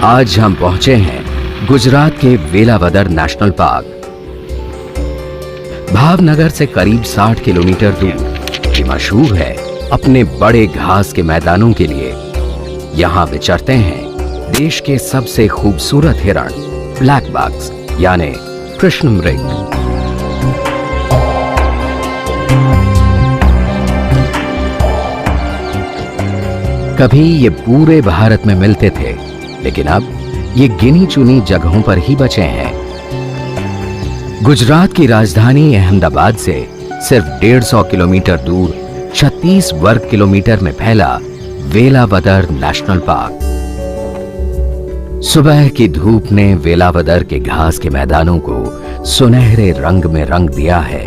आज हम पहुंचे हैं गुजरात के वेलावदर नेशनल पार्क। भावनगर से करीब 60 किलोमीटर दूर ये मशहूर है अपने बड़े घास के मैदानों के लिए। यहां विचरते हैं देश के सबसे खूबसूरत हिरण ब्लैक बक्स यानी कृष्ण मृग। कभी ये पूरे भारत में मिलते थे, लेकिन अब ये गिनी चुनी जगहों पर ही बचे हैं। गुजरात की राजधानी अहमदाबाद से सिर्फ 150 किलोमीटर दूर 36 वर्ग किलोमीटर में फैला वेलावदर नेशनल पार्क। सुबह की धूप ने वेलावदर के घास के मैदानों को सुनहरे रंग में रंग दिया है।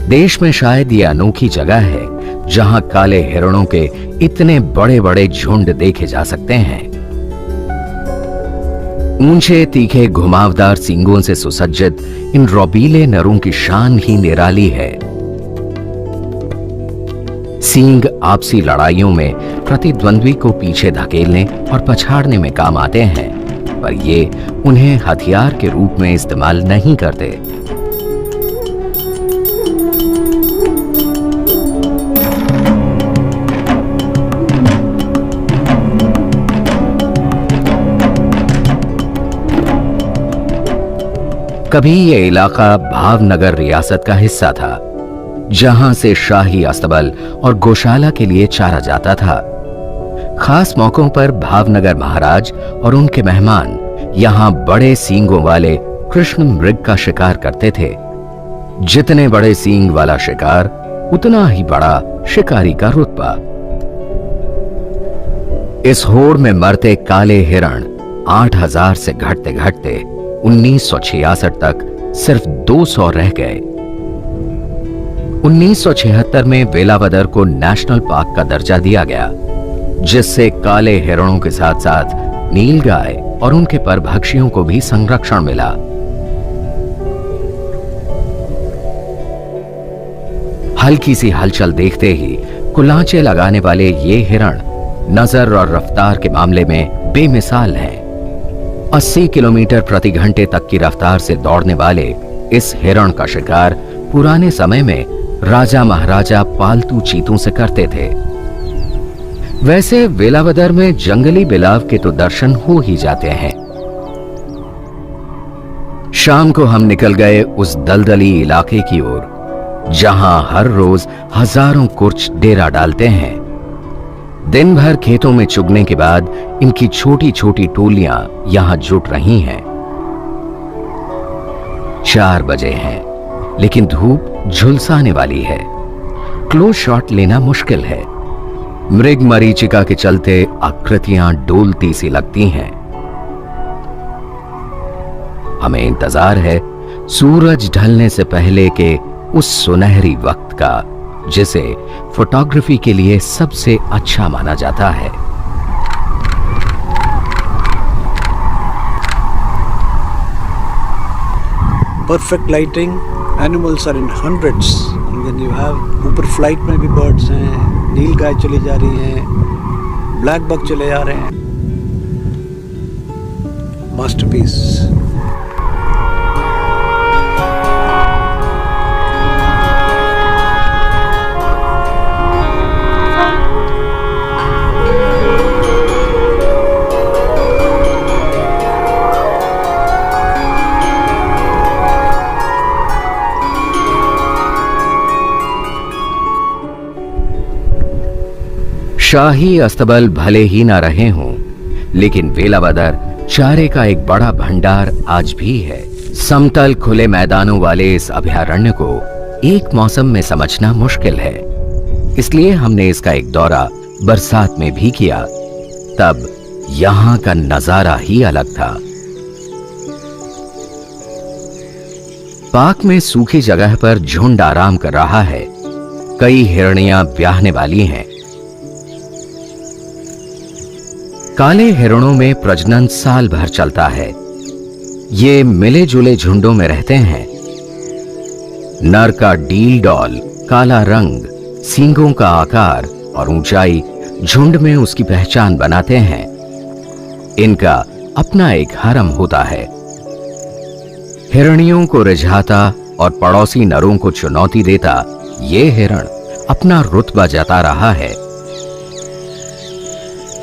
देश में शायद ये अनोखी जगह है जहां काले हिरणों के इतने बड़े बड़े झुंड देखे जा सकते हैं। ऊंचे तीखे घुमावदार सींगों से सुसज्जित इन रौबीले नरों की शान ही निराली है। सींग आपसी लड़ाइयों में प्रतिद्वंद्वी को पीछे धकेलने और पछाड़ने में काम आते हैं, पर ये उन्हें हथियार के रूप में इस्तेमाल नहीं करते। कभी यह इलाका भावनगर रियासत का हिस्सा था, जहां से शाही अस्तबल और गौशाला के लिए चारा जाता था। खास मौकों पर भावनगर महाराज और उनके मेहमान यहां बड़े सींगों वाले कृष्ण मृग का शिकार करते थे। जितने बड़े सींग वाला शिकार, उतना ही बड़ा शिकारी का रुतबा। इस होड़ में मरते काले हिरण 8000 से घटते घटते 1966 तक सिर्फ 200 रह गए। 1976 में वेलावदर को नेशनल पार्क का दर्जा दिया गया, जिससे काले हिरणों के साथ साथ नीलगाय और उनके परभक्षियों को भी संरक्षण मिला। हल्की सी हलचल देखते ही कुलांचे लगाने वाले ये हिरण नजर और रफ्तार के मामले में बेमिसाल हैं। 80 किलोमीटर प्रति घंटे तक की रफ्तार से दौड़ने वाले इस हिरण का शिकार पुराने समय में राजा महाराजा पालतू चीतों से करते थे। वैसे वेलावदर में जंगली बिलाव के तो दर्शन हो ही जाते हैं। शाम को हम निकल गए उस दलदली इलाके की ओर, जहां हर रोज हजारों कुर्च डेरा डालते हैं। दिन भर खेतों में चुगने के बाद इनकी छोटी छोटी टोलियां यहां जुट रही हैं। 4 बजे हैं, लेकिन धूप झुलसाने वाली है। क्लोज शॉट लेना मुश्किल है। मृग मरीचिका के चलते आकृतियां डोलती सी लगती हैं। हमें इंतजार है सूरज ढलने से पहले के उस सुनहरी वक्त का, जिसे फोटोग्राफी के लिए सबसे अच्छा माना जाता है। Perfect lighting, animals are in hundreds, and then you have ऊपर फ्लाइट में भी बर्ड्स हैं, नीलगाय चली जा रही हैं, ब्लैक बक चले जा रहे हैं। मास्टरपीस। शाही अस्तबल भले ही ना रहे हों, लेकिन वेलावदर चारे का एक बड़ा भंडार आज भी है। समतल खुले मैदानों वाले इस अभयारण्य को एक मौसम में समझना मुश्किल है, इसलिए हमने इसका एक दौरा बरसात में भी किया। तब यहां का नजारा ही अलग था। पार्क में सूखी जगह पर झुंड आराम कर रहा है। कई हिरणियां ब्याहने वाली हैं। काले हिरणों में प्रजनन साल भर चलता है। ये मिले जुले झुंडों में रहते हैं। नर का डील डॉल काला रंग, सींगों का आकार और ऊंचाई झुंड में उसकी पहचान बनाते हैं। इनका अपना एक हरम होता है। हिरणियों को रिझाता और पड़ोसी नरों को चुनौती देता ये हिरण अपना रुतबा जता रहा है।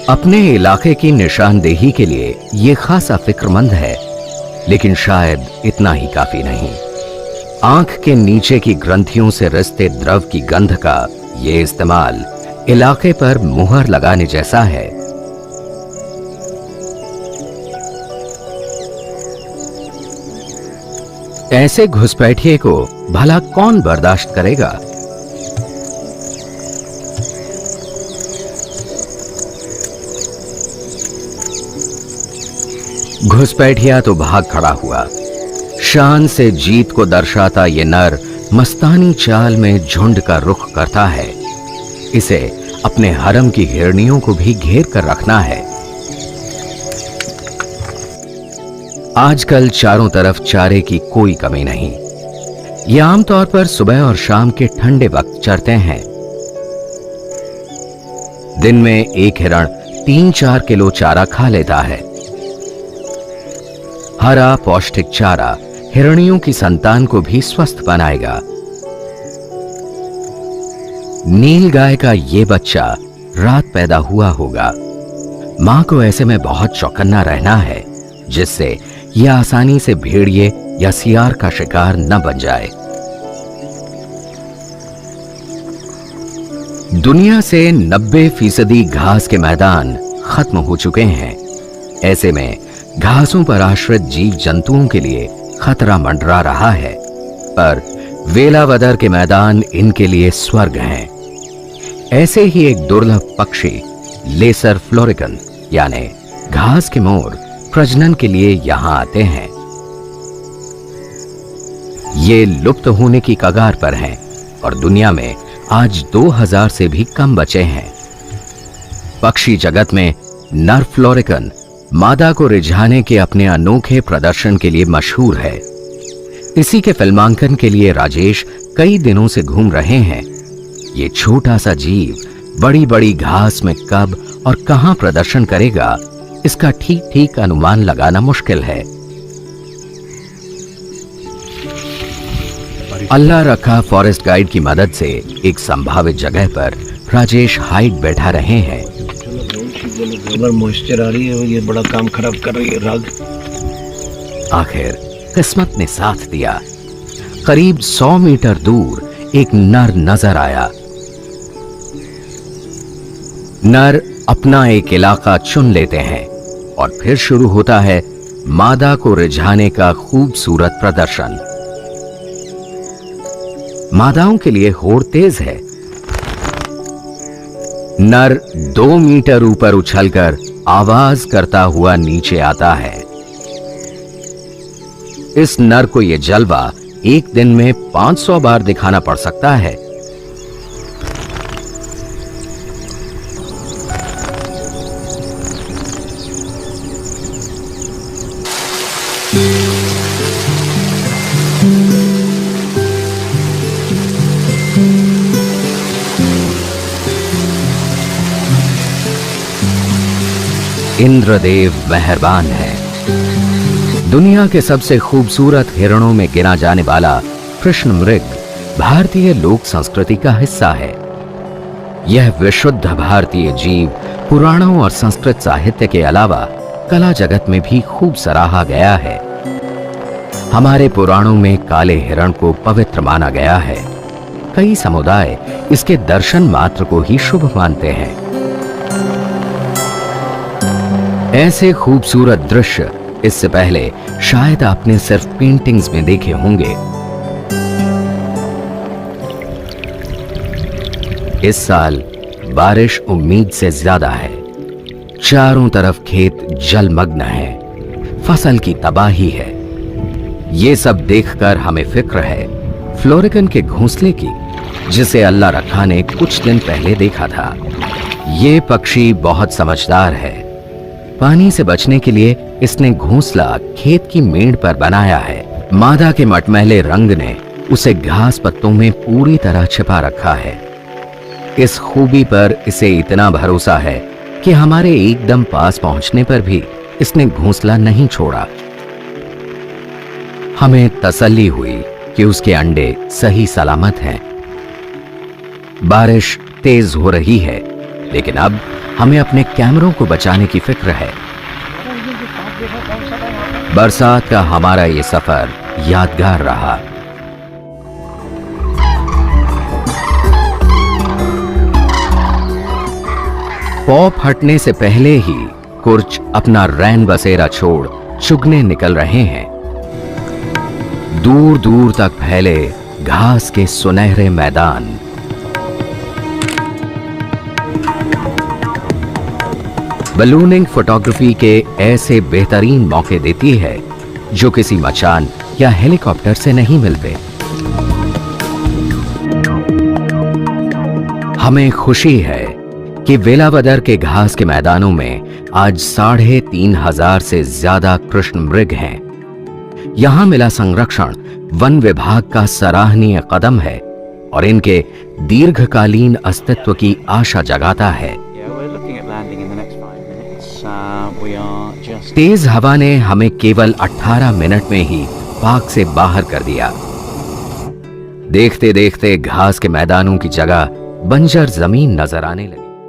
अपने इलाके की निशानदेही के लिए ये खासा फिक्रमंद है, लेकिन शायद इतना ही काफी नहीं। आंख के नीचे की ग्रंथियों से रिसते द्रव की गंध का ये इस्तेमाल इलाके पर मुहर लगाने जैसा है। ऐसे घुसपैठिए को भला कौन बर्दाश्त करेगा। घुसपैठिया तो भाग खड़ा हुआ। शान से जीत को दर्शाता ये नर मस्तानी चाल में झुंड का रुख करता है। इसे अपने हरम की हिरणियों को भी घेर कर रखना है। आजकल चारों तरफ चारे की कोई कमी नहीं। ये आमतौर पर सुबह और शाम के ठंडे वक्त चरते हैं। दिन में एक हिरण 3-4 किलो चारा खा लेता है। हरा पौष्टिक चारा हिरणियों की संतान को भी स्वस्थ बनाएगा। नील गाय का ये बच्चा रात पैदा हुआ होगा। मां को ऐसे में बहुत चौकन्ना रहना है, जिससे यह आसानी से भेड़िए या सियार का शिकार न बन जाए। दुनिया से 90% घास के मैदान खत्म हो चुके हैं। ऐसे में घासों पर आश्रित जीव जंतुओं के लिए खतरा मंडरा रहा है, पर वेलावदर के मैदान इनके लिए स्वर्ग हैं। ऐसे ही एक दुर्लभ पक्षी लेसर फ्लोरिकन यानी घास के मोर प्रजनन के लिए यहां आते हैं। ये लुप्त होने की कगार पर हैं और दुनिया में आज 2000 से भी कम बचे हैं। पक्षी जगत में नर फ्लोरिकन मादा को रिझाने के अपने अनोखे प्रदर्शन के लिए मशहूर है। इसी के फिल्मांकन के लिए राजेश कई दिनों से घूम रहे हैं। ये छोटा सा जीव बड़ी बड़ी घास में कब और कहां प्रदर्शन करेगा, इसका ठीक ठीक अनुमान लगाना मुश्किल है। अल्लाह रखा फॉरेस्ट गाइड की मदद से एक संभावित जगह पर राजेश हाइट बैठा रहे हैं। अगर मॉइस्चर आ रही है, ये बड़ा काम खराब कर रही है राग। आखिर किस्मत ने साथ दिया। करीब 100 मीटर दूर एक नर नजर आया। नर अपना एक इलाका चुन लेते हैं और फिर शुरू होता है मादा को रिझाने का खूबसूरत प्रदर्शन। मादाओं के लिए होड़ तेज है। नर 2 मीटर ऊपर उछलकर आवाज करता हुआ नीचे आता है। इस नर को यह जलवा एक दिन में 500 बार दिखाना पड़ सकता है। इंद्रदेव मेहरबान है। दुनिया के सबसे खूबसूरत हिरणों में गिना जाने वाला कृष्ण मृग भारतीय लोक संस्कृति का हिस्सा है। यह विशुद्ध भारतीय जीव पुराणों और संस्कृत साहित्य के अलावा कला जगत में भी खूब सराहा गया है। हमारे पुराणों में काले हिरण को पवित्र माना गया है। कई समुदाय इसके दर्शन मात्र को ही शुभ मानते हैं। ऐसे खूबसूरत दृश्य इससे पहले शायद आपने सिर्फ पेंटिंग्स में देखे होंगे। इस साल बारिश उम्मीद से ज्यादा है। चारों तरफ खेत जलमग्न है, फसल की तबाही है। ये सब देखकर हमें फिक्र है फ्लोरिकन के घोंसले की, जिसे अल्लाह रखा ने कुछ दिन पहले देखा था। ये पक्षी बहुत समझदार है। पानी से बचने के लिए इसने घोंसला खेत की मेड़ पर बनाया है। मादा के मटमैले रंग ने उसे घास पत्तों में पूरी तरह छिपा रखा है। इस खूबी पर इसे इतना भरोसा है कि हमारे एकदम पास पहुंचने पर भी इसने घोंसला नहीं छोड़ा। हमें तसल्ली हुई कि उसके अंडे सही सलामत हैं। बारिश तेज हो रही है, लेकिन अब हमें अपने कैमरों को बचाने की फिक्र है। बरसात का हमारा ये सफर यादगार रहा। पॉप हटने से पहले ही कुर्च अपना रैन बसेरा छोड़ चुगने निकल रहे हैं। दूर दूर तक फैले घास के सुनहरे मैदान। बलूनिंग फोटोग्राफी के ऐसे बेहतरीन मौके देती है जो किसी मचान या हेलीकॉप्टर से नहीं मिलते। हमें खुशी है कि वेलावदर के घास के मैदानों में आज 3,500 से ज्यादा कृष्ण मृग हैं। यहां मिला संरक्षण वन विभाग का सराहनीय कदम है और इनके दीर्घकालीन अस्तित्व की आशा जगाता है। तेज हवा ने हमें केवल 18 मिनट में ही पार्क से बाहर कर दिया। देखते देखते घास के मैदानों की जगह बंजर जमीन नजर आने लगी।